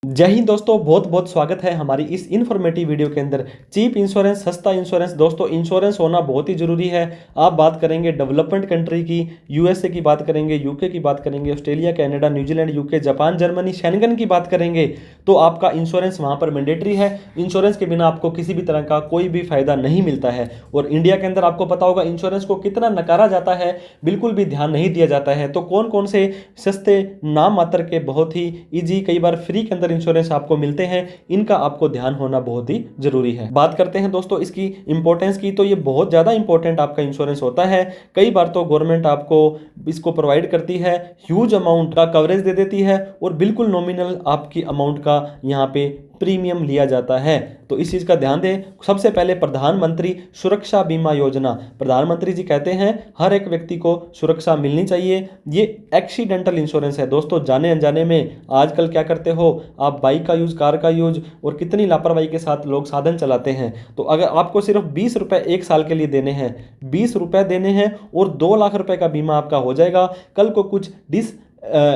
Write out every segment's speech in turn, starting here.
जय हिंद दोस्तों, बहुत बहुत स्वागत है हमारी इस इन्फॉर्मेटिव वीडियो के अंदर। चीप इंश्योरेंस, सस्ता इंश्योरेंस। दोस्तों, इंश्योरेंस होना बहुत ही जरूरी है। आप बात करेंगे डेवलपमेंट कंट्री की, यूएसए की बात करेंगे, यूके की बात करेंगे, Australia, Canada, New Zealand, UK, Japan, Germany, Schengen की बात करेंगे, तो आपका इंश्योरेंस वहाँ पर मैंडेटरी है। इंश्योरेंस के बिना आपको किसी भी तरह का कोई भी फायदा नहीं मिलता है। और इंडिया के अंदर आपको पता होगा इंश्योरेंस को कितना नकारा जाता है, बिल्कुल भी ध्यान नहीं दिया जाता है। तो कौन कौन से सस्ते नाम मात्र के, बहुत ही ईजी, कई बार फ्री के अंदर इंश्योरेंस आपको मिलते हैं, इनका आपको ध्यान होना बहुत ही जरूरी है। बात करते हैं दोस्तों इसकी इंपॉर्टेंस की, तो ये बहुत ज्यादा इंपॉर्टेंट आपका इंश्योरेंस होता है। कई बार तो गवर्नमेंट आपको इसको प्रोवाइड करती है, ह्यूज अमाउंट का कवरेज दे देती है और बिल्कुल नॉमिनल आपकी अमाउंट का यहाँ पे प्रीमियम लिया जाता है। तो इस चीज का ध्यान दें। सबसे पहले प्रधानमंत्री सुरक्षा बीमा योजना, प्रधानमंत्री जी कहते हैं हर एक व्यक्ति को सुरक्षा मिलनी चाहिए। ये एक्सीडेंटल इंश्योरेंस है दोस्तों। जाने अनजाने में आजकल क्या करते हो आप, बाइक का यूज, कार का यूज, और कितनी लापरवाही के साथ लोग साधन चलाते हैं। तो अगर आपको सिर्फ 20 रुपए एक साल के लिए देने हैं, 20 रुपए देने हैं और 2 लाख रुपए का बीमा आपका हो जाएगा। कल को कुछ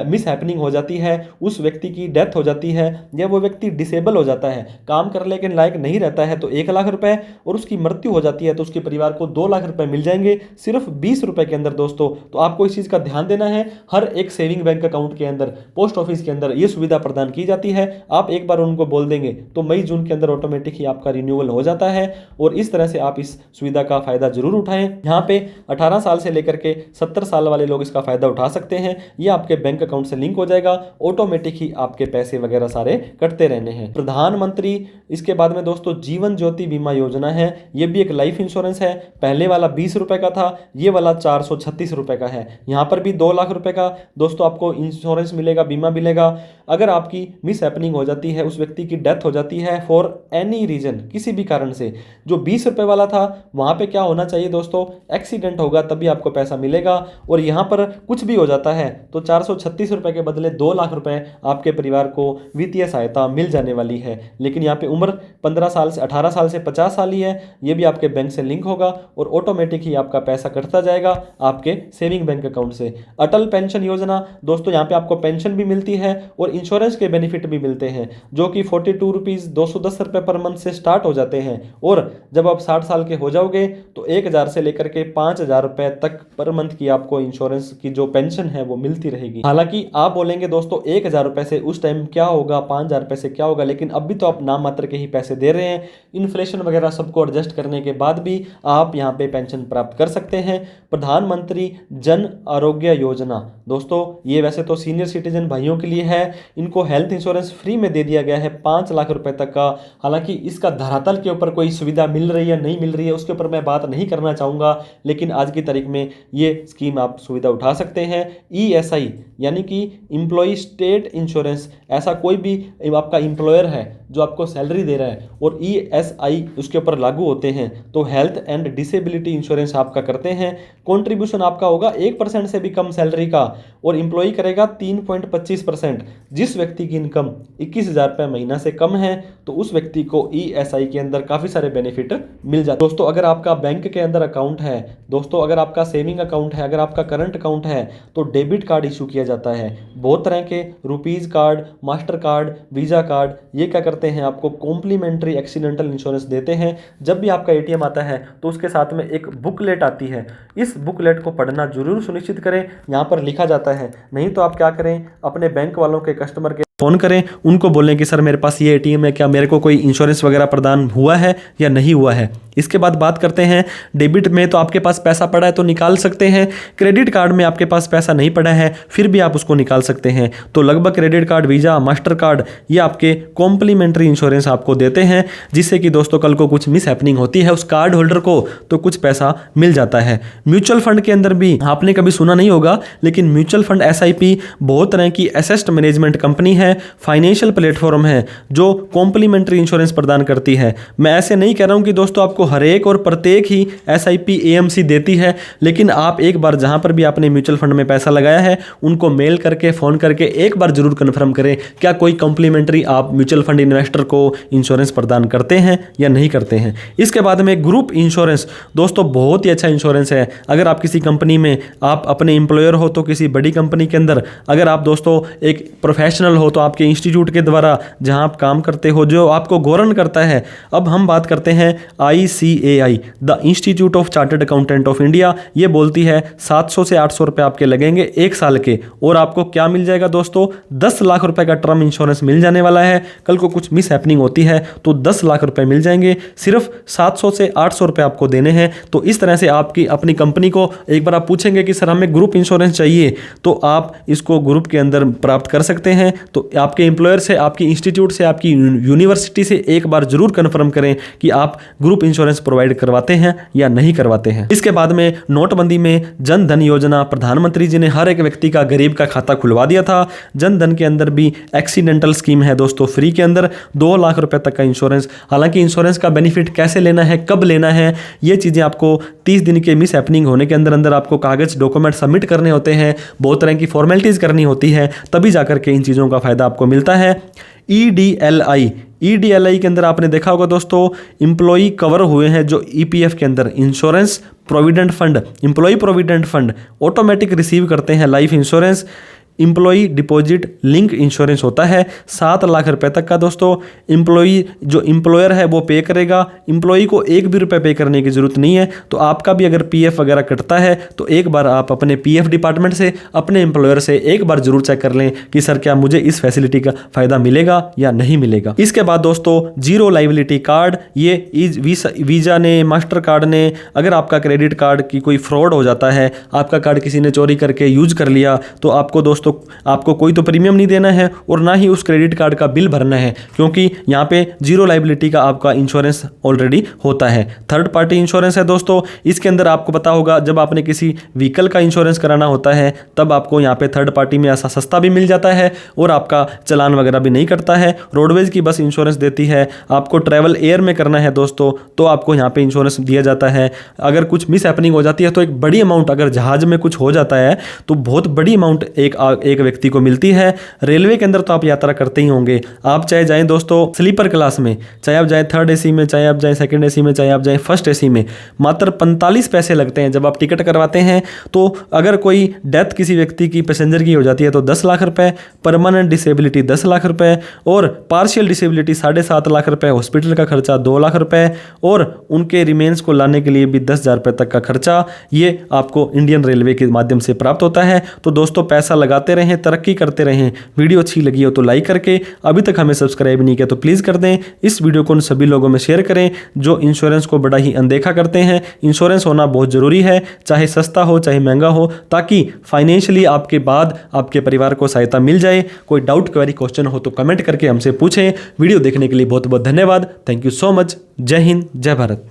मिस हैपनिंग हो जाती है, उस व्यक्ति की डेथ हो जाती है या वो व्यक्ति डिसेबल हो जाता है, काम करने के लायक नहीं रहता है, तो 1 लाख रुपए, और उसकी मृत्यु हो जाती है तो उसके परिवार को 2 लाख रुपए मिल जाएंगे सिर्फ 20 रुपए के अंदर। दोस्तों, तो आपको इस चीज़ का ध्यान देना है। हर एक सेविंग बैंक अकाउंट के अंदर, पोस्ट ऑफिस के अंदर ये सुविधा प्रदान की जाती है। आप एक बार उनको बोल देंगे तो मई जून के अंदर ऑटोमेटिक ही आपका रिन्यूअल हो जाता है। और इस तरह से आप इस सुविधा का फायदा जरूर उठाएं। यहाँ पे 18 साल से लेकर के 70 साल वाले लोग इसका फायदा उठा सकते हैं। ये आपके बैंक अकाउंट से लिंक हो जाएगा, ऑटोमेटिक ही आपके पैसे वगैरह सारे कटते रहने हैं। प्रधानमंत्री, इसके बाद में दोस्तों जीवन ज्योति बीमा योजना है। ये भी एक लाइफ इंश्योरेंस है। पहले वाला 20 रुपए का था, ये वाला 436 रुपए का है। यहां पर भी 2 लाख रुपए का दोस्तों आपको इंश्योरेंस मिलेगा, बीमा मिलेगा। अगर आपकी मिस हैपनिंग हो जाती है, उस व्यक्ति की डेथ हो जाती है फॉर एनी रीजन, किसी भी कारण से, जो 20 रुपए वाला था वहां पे क्या होना चाहिए दोस्तों, एक्सीडेंट होगा तभी आपको पैसा मिलेगा। और यहां पर कुछ भी हो जाता है तो 436 रुपए के बदले 2 लाख रुपए आपके परिवार को वित्तीय सहायता मिल जाने वाली है। लेकिन यहाँ पे उम्र 15 साल से 18 साल से 50 साल ही है। ये भी आपके बैंक से लिंक होगा और ऑटोमेटिक ही आपका पैसा कटता जाएगा आपके सेविंग बैंक अकाउंट से। अटल पेंशन योजना दोस्तों, यहाँ पे आपको पेंशन भी मिलती है और इंश्योरेंस के बेनिफिट भी मिलते हैं, जो कि 42 रुपीज 210 रुपए पर मंथ से स्टार्ट हो जाते हैं। और जब आप 60 साल के हो जाओगे तो 1000 से लेकर के 5000 रुपए तक पर मंथ की आपको इंश्योरेंस की जो पेंशन है वो मिलती रहेगी। हालांकि आप बोलेंगे दोस्तों 1000 रुपए से उस टाइम क्या होगा, 5000 रुपए से क्या होगा, लेकिन अभी तो आप नाम मात्र के ही पैसे दे रहे हैं। इन्फ्लेशन वगैरह सबको एडजस्ट करने के बाद भी आप यहाँ पे पेंशन प्राप्त कर सकते हैं। प्रधानमंत्री जन आरोग्य योजना दोस्तों, ये वैसे तो सीनियर सिटीजन भाइयों के लिए है। इनको हेल्थ इंश्योरेंस फ्री में दे दिया गया है 5 लाख रुपए तक का। हालांकि इसका धरातल के ऊपर कोई सुविधा मिल रही है नहीं मिल रही है उसके ऊपर मैं बात नहीं करना चाहूंगा, लेकिन आज की तारीख में ये स्कीम आप सुविधा उठा सकते हैं। ईएसआई यानी कि एम्प्लॉय स्टेट इंश्योरेंस, ऐसा कोई भी आपका एम्प्लॉयर है जो आपको सैलरी दे रहा है और ईएसआई उसके ऊपर लागू होते हैं, तो हेल्थ एंड डिसेबिलिटी इंश्योरेंस आपका करते हैं। कंट्रीब्यूशन आपका होगा 1% से भी कम सैलरी का और एम्प्लॉय करेगा 3.25%। जिस व्यक्ति की इनकम 21,000 रुपये महीना से कम है तो उस व्यक्ति को ईएसआई के अंदर काफ़ी सारे बेनिफिट मिल जाते हैं। दोस्तों, अगर आपका बैंक के अंदर अकाउंट है, दोस्तों अगर आपका सेविंग अकाउंट है, अगर आपका करंट अकाउंट है, तो डेबिट कार्ड इशू किया जाता है। बहुत तरह के rupees card, master card, visa card, ये क्या करते हैं आपको कॉम्प्लीमेंट्री एक्सीडेंटल इंश्योरेंस देते हैं। जब भी आपका एटीएम आता है तो उसके साथ में एक बुकलेट आती है, इस बुकलेट को पढ़ना जरूर सुनिश्चित करें। यहाँ पर लिखा जाता है, नहीं तो आप क्या करें, अपने बैंक वालों के कस्टमर के फ़ोन करें, उनको बोलें कि सर मेरे पास ये एटीएम है, क्या मेरे को कोई इंश्योरेंस वगैरह प्रदान हुआ है या नहीं हुआ है। इसके बाद बात करते हैं डेबिट में, तो आपके पास पैसा पड़ा है तो निकाल सकते हैं। क्रेडिट कार्ड में आपके पास पैसा नहीं पड़ा है फिर भी आप उसको निकाल सकते हैं। तो लगभग credit card, visa, master card, ये आपके कॉम्प्लीमेंट्री इंश्योरेंस आपको देते हैं, जिससे कि दोस्तों कल को कुछ मिस हैपनिंग होती है उस कार्ड होल्डर को तो कुछ पैसा मिल जाता है। म्यूचुअल फंड के अंदर भी आपने कभी सुना नहीं होगा, लेकिन म्यूचुअल फंड एसआईपी बहुत तरह की एसेट मैनेजमेंट कंपनी है, फाइनेंशियल प्लेटफॉर्म है जो कॉम्प्लीमेंट्री इंश्योरेंस प्रदान करती है। मैं ऐसे नहीं कह रहा हूं कि दोस्तों आपको हर एक और प्रत्येक ही एसआईपी एएमसी देती है, लेकिन आप एक बार जहां पर भी आपने म्यूचुअल फंड में पैसा लगाया है उनको मेल करके, फोन करके एक बार जरूर कन्फर्म करें क्या कोई कॉम्प्लीमेंट्री आप म्यूचुअल फंड इन्वेस्टर को इंश्योरेंस प्रदान करते हैं या नहीं करते हैं। इसके बाद में ग्रुप इंश्योरेंस, दोस्तों बहुत ही अच्छा इंश्योरेंस है। अगर आप किसी कंपनी में आप अपने एम्प्लॉयर हो तो किसी बड़ी कंपनी के अंदर, अगर आप दोस्तों एक प्रोफेशनल हो तो आपके इंस्टीट्यूट के द्वारा जहां आप काम करते हो, जो आपको गवर्न करता है। अब हम बात करते हैं ICAI, the institute of chartered accountant of India. ये बोलती है 700 से 800 रुपये आपके लगेंगे 1 साल के, और आपको क्या मिल जाएगा दोस्तों, 10 लाख रुपए का टर्म इंश्योरेंस मिल जाने वाला है। कल को कुछ मिस हैपनिंग होती है तो 10 लाख रुपए मिल जाएंगे। सिर्फ 700 से 800 रुपये आपको देने हैं। तो इस तरह से आपकी अपनी कंपनी को एक बार आप पूछेंगे कि सर हमें ग्रुप इंश्योरेंस चाहिए, तो आप इसको ग्रुप के अंदर प्राप्त कर सकते हैं। तो आपके एम्प्लॉयर से, आपकी इंस्टीट्यूट से, आपकी यूनिवर्सिटी से एक बार जरूर कंफर्म करें कि आप ग्रुप इंश्योरेंस प्रोवाइड करवाते हैं या नहीं करवाते हैं। इसके बाद में नोटबंदी में जन धन योजना, प्रधानमंत्री जी ने हर एक व्यक्ति का, गरीब का खाता खुलवा दिया था। जन धन के अंदर भी एक्सीडेंटल स्कीम है दोस्तों, फ्री के अंदर 2 लाख रुपए तक का इंश्योरेंस। हालांकि इंश्योरेंस का बेनिफिट कैसे लेना है, कब लेना है, ये चीजें आपको 30 दिन के मिस हैपनिंग होने के अंदर अंदर आपको कागज, डॉक्यूमेंट सबमिट करने होते हैं, बहुत तरह की फॉर्मेलिटीज करनी होती है, तभी जाकर के इन चीजों का फायदा आपको मिलता है। EDLI के अंदर आपने देखा होगा दोस्तों, इंप्लॉई कवर हुए हैं जो EPF के अंदर, insurance provident fund, employee provident fund automatic receive करते हैं life insurance. Employee deposit link insurance होता है 7 लाख रुपए तक का दोस्तों। इंप्लॉई, जो इंप्लॉयर है वो पे करेगा, इंप्लॉई को 1 भी रुपये पे करने की जरूरत नहीं है। तो आपका भी अगर PF वगैरह कटता है तो एक बार आप अपने PF डिपार्टमेंट से, अपने एम्प्लॉयर से एक बार जरूर चेक कर लें कि सर क्या मुझे इस फैसिलिटी का फायदा मिलेगा या नहीं मिलेगा। इसके बाद दोस्तों जीरो लाइबिलिटी कार्ड, ये वीजा ने, मास्टर कार्ड ने, अगर आपका क्रेडिट कार्ड की कोई फ्रॉड हो जाता है, आपका कार्ड किसी ने चोरी करके यूज कर लिया, तो आपको दोस्तों आपको कोई तो प्रीमियम नहीं देना है और ना ही उस क्रेडिट कार्ड का बिल भरना है, क्योंकि यहाँ पे जीरो लाइबिलिटी का आपका इंश्योरेंस ऑलरेडी होता है। थर्ड पार्टी इंश्योरेंस है दोस्तों, इसके अंदर आपको पता होगा जब आपने किसी व्हीकल का इंश्योरेंस कराना होता है तब आपको यहाँ पे थर्ड पार्टी में ऐसा सस्ता भी मिल जाता है और आपका चलान वगैरह भी नहीं कटता है। रोडवेज की बस इंश्योरेंस देती है। आपको ट्रैवल एयर में करना है दोस्तों तो आपको यहाँ पे इंश्योरेंस दिया जाता है। अगर कुछ मिस हैपनिंग हो जाती है तो एक बड़ी अमाउंट, अगर जहाज में कुछ हो जाता है तो बहुत बड़ी अमाउंट एक व्यक्ति को मिलती है। रेलवे के अंदर तो आप यात्रा करते ही होंगे, आप चाहे जाएं दोस्तों स्लीपर क्लास में, चाहे आप जाएं थर्ड AC में, चाहे आप जाएं सेकंड AC में, चाहे आप जाएं फर्स्ट AC में, मात्र 45 पैसे लगते हैं जब आप टिकट करवाते हैं। तो अगर कोई डेथ किसी व्यक्ति की, पैसेंजर की हो जाती है तो 10 लाख रुपए, परमानेंट डिसेबिलिटी 10 लाख रुपए और पार्शियल डिसेबिलिटी 7.5 लाख रुपए, हॉस्पिटल का खर्चा 2 लाख रुपए और उनके रिमेन्स को लाने के लिए भी 10,000 रुपए तक का खर्चा, ये आपको इंडियन रेलवे के माध्यम से प्राप्त होता है। तो दोस्तों पैसा लगाते रहें, तरक्की करते रहें। वीडियो अच्छी लगी हो तो लाइक करके, अभी तक हमें सब्सक्राइब नहीं किया तो प्लीज़ कर दें। इस वीडियो को उन सभी लोगों में शेयर करें जो इंश्योरेंस को बड़ा ही अनदेखा करते हैं। इंश्योरेंस होना बहुत ज़रूरी है, चाहे सस्ता हो चाहे महंगा हो, ताकि फाइनेंशियली आपके बाद आपके परिवार को सहायता मिल जाए। कोई डाउट, क्वेरी, क्वेश्चन हो तो कमेंट करके हमसे पूछें। वीडियो देखने के लिए बहुत बहुत धन्यवाद। Thank you so much. जय हिंद, जय भारत।